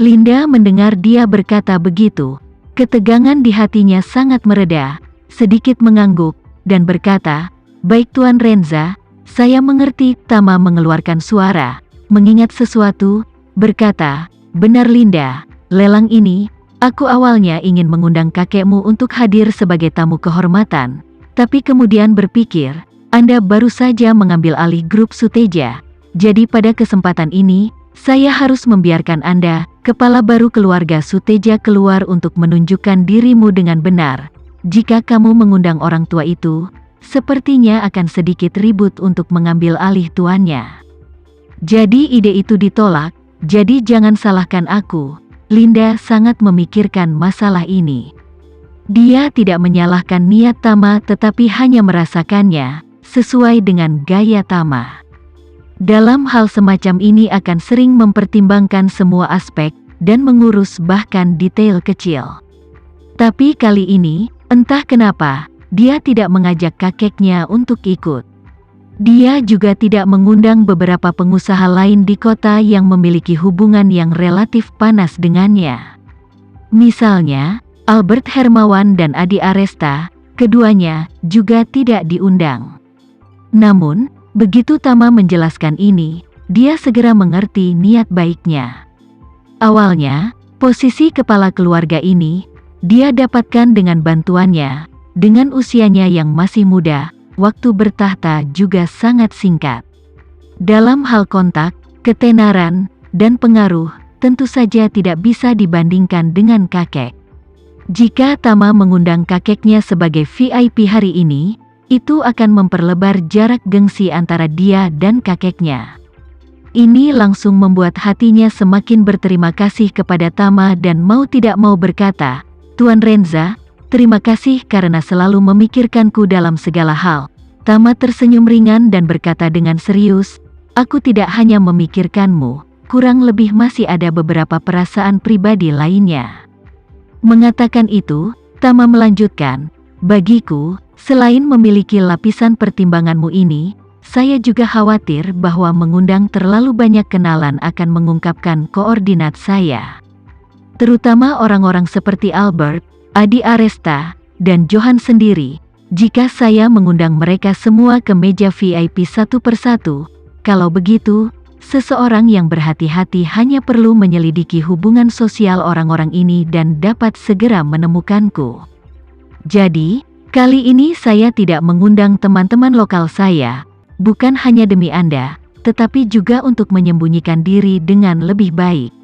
Linda mendengar dia berkata begitu. Ketegangan di hatinya sangat mereda, sedikit mengangguk, dan berkata, "Baik Tuan Renza, saya mengerti." Tama mengeluarkan suara, mengingat sesuatu, berkata, "Benar Linda, lelang ini, aku awalnya ingin mengundang kakekmu untuk hadir sebagai tamu kehormatan, tapi kemudian berpikir, Anda baru saja mengambil alih grup Suteja. Jadi pada kesempatan ini, saya harus membiarkan Anda, kepala baru keluarga Suteja keluar untuk menunjukkan dirimu dengan benar. Jika kamu mengundang orang tua itu, sepertinya akan sedikit ribut untuk mengambil alih tuannya. Jadi ide itu ditolak, jadi jangan salahkan aku." Linda sangat memikirkan masalah ini. Dia tidak menyalahkan niat Tama tetapi hanya merasakannya, sesuai dengan gaya Tama. Dalam hal semacam ini akan sering mempertimbangkan semua aspek, dan mengurus bahkan detail kecil. Tapi kali ini, entah kenapa, dia tidak mengajak kakeknya untuk ikut. Dia juga tidak mengundang beberapa pengusaha lain di kota yang memiliki hubungan yang relatif panas dengannya. Misalnya, Albert Hermawan dan Adi Aresta, keduanya juga tidak diundang. Namun, begitu Tama menjelaskan ini, dia segera mengerti niat baiknya. Awalnya, posisi kepala keluarga ini, dia dapatkan dengan bantuannya, dengan usianya yang masih muda. Waktu bertahta juga sangat singkat. Dalam hal kontak, ketenaran, dan pengaruh, tentu saja tidak bisa dibandingkan dengan kakek. Jika Tama mengundang kakeknya sebagai VIP hari ini, itu akan memperlebar jarak gengsi antara dia dan kakeknya. Ini langsung membuat hatinya semakin berterima kasih kepada Tama dan mau tidak mau berkata, "Tuan Renza, terima kasih karena selalu memikirkanku dalam segala hal." Tama tersenyum ringan dan berkata dengan serius, "Aku tidak hanya memikirkanmu, kurang lebih masih ada beberapa perasaan pribadi lainnya." Mengatakan itu, Tama melanjutkan, "Bagiku, selain memiliki lapisan pertimbanganmu ini, saya juga khawatir bahwa mengundang terlalu banyak kenalan akan mengungkapkan koordinat saya. Terutama orang-orang seperti Albert, Adi Aresta, dan Johan sendiri. Jika saya mengundang mereka semua ke meja VIP satu persatu, kalau begitu, seseorang yang berhati-hati hanya perlu menyelidiki hubungan sosial orang-orang ini dan dapat segera menemukanku. Jadi, kali ini saya tidak mengundang teman-teman lokal saya, bukan hanya demi Anda, tetapi juga untuk menyembunyikan diri dengan lebih baik.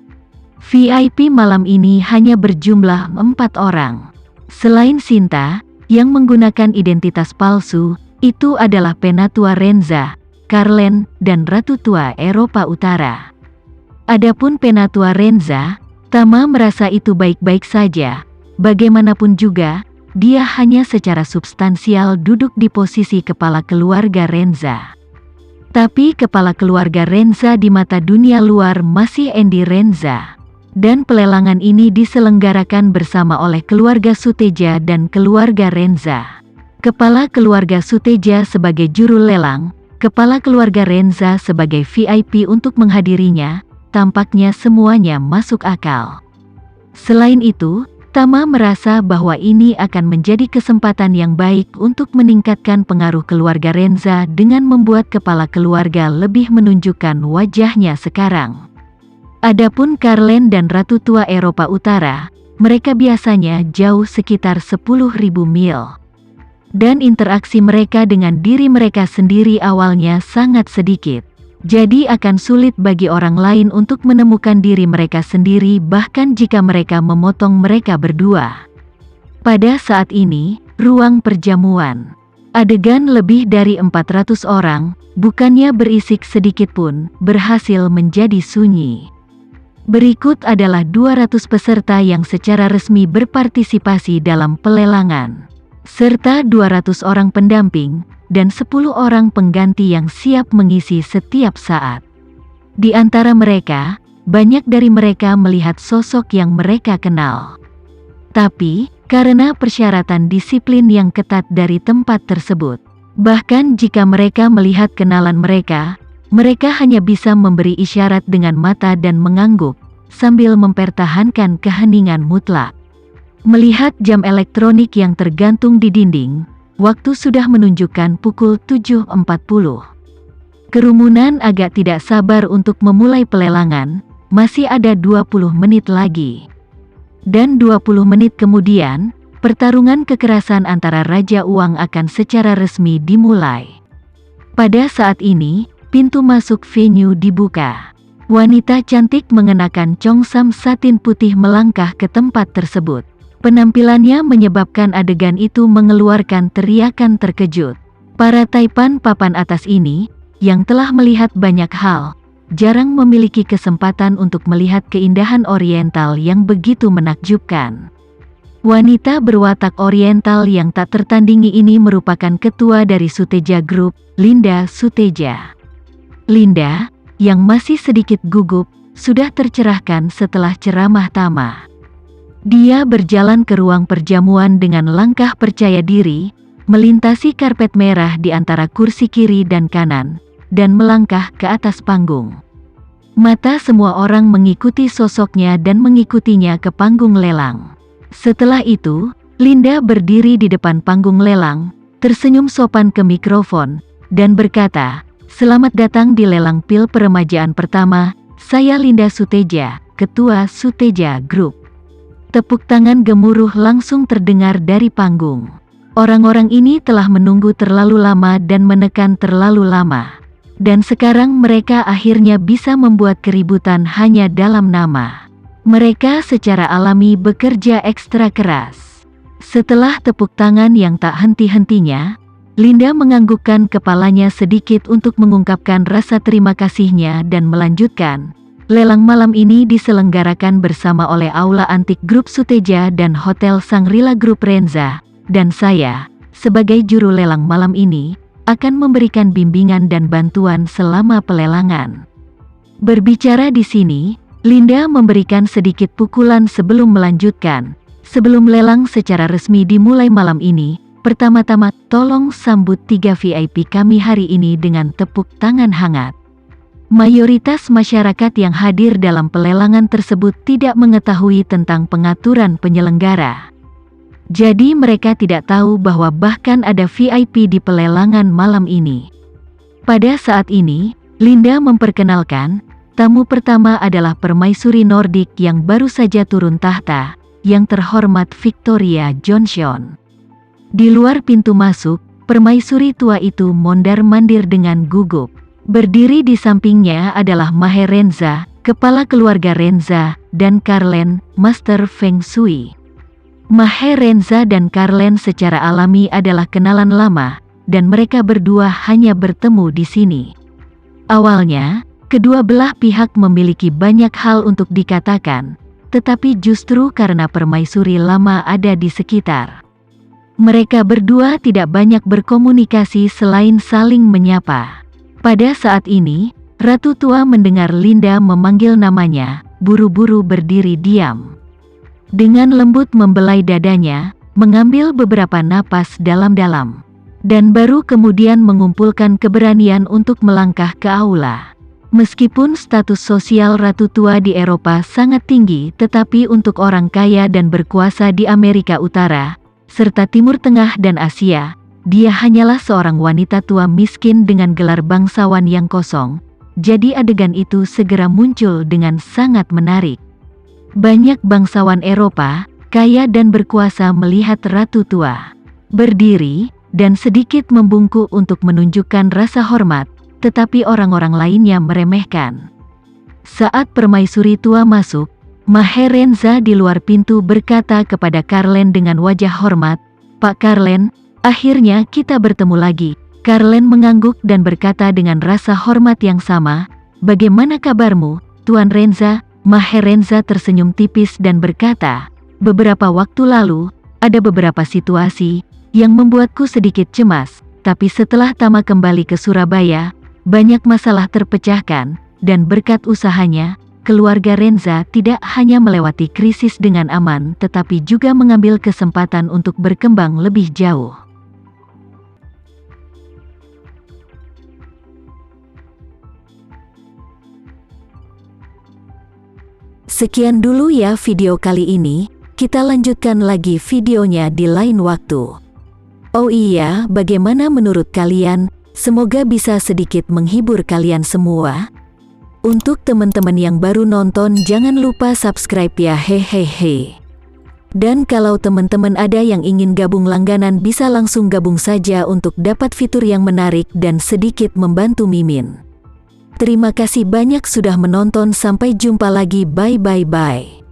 VIP malam ini hanya berjumlah 4 orang. Selain Sinta, yang menggunakan identitas palsu, itu adalah Penatua Renza, Karlen, dan Ratu Tua Eropa Utara. Adapun Penatua Renza, Tama merasa itu baik-baik saja. Bagaimanapun juga, dia hanya secara substansial duduk di posisi kepala keluarga Renza. Tapi kepala keluarga Renza di mata dunia luar masih Andy Renza. Dan pelelangan ini diselenggarakan bersama oleh keluarga Suteja dan keluarga Renza. Kepala keluarga Suteja sebagai juru lelang, kepala keluarga Renza sebagai VIP untuk menghadirinya, tampaknya semuanya masuk akal. Selain itu, Tama merasa bahwa ini akan menjadi kesempatan yang baik untuk meningkatkan pengaruh keluarga Renza dengan membuat kepala keluarga lebih menunjukkan wajahnya sekarang. Adapun Karlen dan Ratu Tua Eropa Utara, mereka biasanya jauh sekitar 10.000 mil. Dan interaksi mereka dengan diri mereka sendiri awalnya sangat sedikit. Jadi akan sulit bagi orang lain untuk menemukan diri mereka sendiri bahkan jika mereka memotong mereka berdua. Pada saat ini, ruang perjamuan. Adegan lebih dari 400 orang, bukannya berisik sedikitpun, berhasil menjadi sunyi. Berikut adalah 200 peserta yang secara resmi berpartisipasi dalam pelelangan, serta 200 orang pendamping, dan 10 orang pengganti yang siap mengisi setiap saat. Di antara mereka, banyak dari mereka melihat sosok yang mereka kenal. Tapi, karena persyaratan disiplin yang ketat dari tempat tersebut, bahkan jika mereka melihat kenalan mereka, mereka hanya bisa memberi isyarat dengan mata dan mengangguk, sambil mempertahankan keheningan mutlak. Melihat jam elektronik yang tergantung di dinding, waktu sudah menunjukkan pukul 7.40. Kerumunan agak tidak sabar untuk memulai pelelangan, masih ada 20 menit lagi. Dan 20 menit kemudian, pertarungan kekerasan antara Raja Uang akan secara resmi dimulai. Pada saat ini, pintu masuk venue dibuka. Wanita cantik mengenakan congsam satin putih melangkah ke tempat tersebut. Penampilannya menyebabkan adegan itu mengeluarkan teriakan terkejut. Para taipan papan atas ini, yang telah melihat banyak hal, jarang memiliki kesempatan untuk melihat keindahan oriental yang begitu menakjubkan. Wanita berwatak oriental yang tak tertandingi ini merupakan ketua dari Suteja Group, Linda Suteja. Linda, yang masih sedikit gugup, sudah tercerahkan setelah ceramah Tama. Dia berjalan ke ruang perjamuan dengan langkah percaya diri, melintasi karpet merah di antara kursi kiri dan kanan, dan melangkah ke atas panggung. Mata semua orang mengikuti sosoknya dan mengikutinya ke panggung lelang. Setelah itu, Linda berdiri di depan panggung lelang, tersenyum sopan ke mikrofon, dan berkata, "Selamat datang di lelang pil peremajaan pertama, saya Linda Suteja, Ketua Suteja Group." Tepuk tangan gemuruh langsung terdengar dari panggung. Orang-orang ini telah menunggu terlalu lama dan menekan terlalu lama. Dan sekarang mereka akhirnya bisa membuat keributan hanya dalam nama. Mereka secara alami bekerja ekstra keras. Setelah tepuk tangan yang tak henti-hentinya, Linda menganggukkan kepalanya sedikit untuk mengungkapkan rasa terima kasihnya dan melanjutkan, "Lelang malam ini diselenggarakan bersama oleh Aula Antik Grup Suteja dan Hotel Sangrila Grup Renza, dan saya, sebagai juru lelang malam ini, akan memberikan bimbingan dan bantuan selama pelelangan." Berbicara di sini, Linda memberikan sedikit pukulan sebelum melanjutkan, "Sebelum lelang secara resmi dimulai malam ini, pertama-tama tolong sambut 3 VIP kami hari ini dengan tepuk tangan hangat." Mayoritas masyarakat yang hadir dalam pelelangan tersebut tidak mengetahui tentang pengaturan penyelenggara. Jadi mereka tidak tahu bahwa bahkan ada VIP di pelelangan malam ini. Pada saat ini, Linda memperkenalkan, tamu pertama adalah permaisuri Nordik yang baru saja turun tahta, yang terhormat Victoria Johnson. Di luar pintu masuk, permaisuri tua itu mondar-mandir dengan gugup. Berdiri di sampingnya adalah Mahe Renza, kepala keluarga Renza, dan Carlen, Master Feng Shui. Mahe Renza dan Carlen secara alami adalah kenalan lama, dan mereka berdua hanya bertemu di sini. Awalnya, kedua belah pihak memiliki banyak hal untuk dikatakan, tetapi justru karena permaisuri lama ada di sekitar, mereka berdua tidak banyak berkomunikasi selain saling menyapa. Pada saat ini, Ratu Tua mendengar Linda memanggil namanya, buru-buru berdiri diam. Dengan lembut membelai dadanya, mengambil beberapa napas dalam-dalam, dan baru kemudian mengumpulkan keberanian untuk melangkah ke aula. Meskipun status sosial Ratu Tua di Eropa sangat tinggi, tetapi untuk orang kaya dan berkuasa di Amerika Utara, serta Timur Tengah dan Asia, dia hanyalah seorang wanita tua miskin dengan gelar bangsawan yang kosong. Jadi adegan itu segera muncul dengan sangat menarik. Banyak bangsawan Eropa, kaya dan berkuasa melihat Ratu Tua berdiri, dan sedikit membungkuk untuk menunjukkan rasa hormat, tetapi orang-orang lainnya meremehkan. Saat permaisuri tua masuk, Mahe Renza di luar pintu berkata kepada Carlen dengan wajah hormat, "Pak Carlen, akhirnya kita bertemu lagi." Carlen mengangguk dan berkata dengan rasa hormat yang sama, "Bagaimana kabarmu, Tuan Renza?" Mahe Renza tersenyum tipis dan berkata, "Beberapa waktu lalu, ada beberapa situasi yang membuatku sedikit cemas, tapi setelah Tama kembali ke Surabaya, banyak masalah terpecahkan, dan berkat usahanya, keluarga Renza tidak hanya melewati krisis dengan aman tetapi juga mengambil kesempatan untuk berkembang lebih jauh." Sekian dulu ya video kali ini, kita lanjutkan lagi videonya di lain waktu. Oh iya, bagaimana menurut kalian? Semoga bisa sedikit menghibur kalian semua. Untuk teman-teman yang baru nonton, jangan lupa subscribe ya, hehehe. Dan kalau teman-teman ada yang ingin gabung langganan, bisa langsung gabung saja untuk dapat fitur yang menarik dan sedikit membantu Mimin. Terima kasih banyak sudah menonton, sampai jumpa lagi, bye bye bye.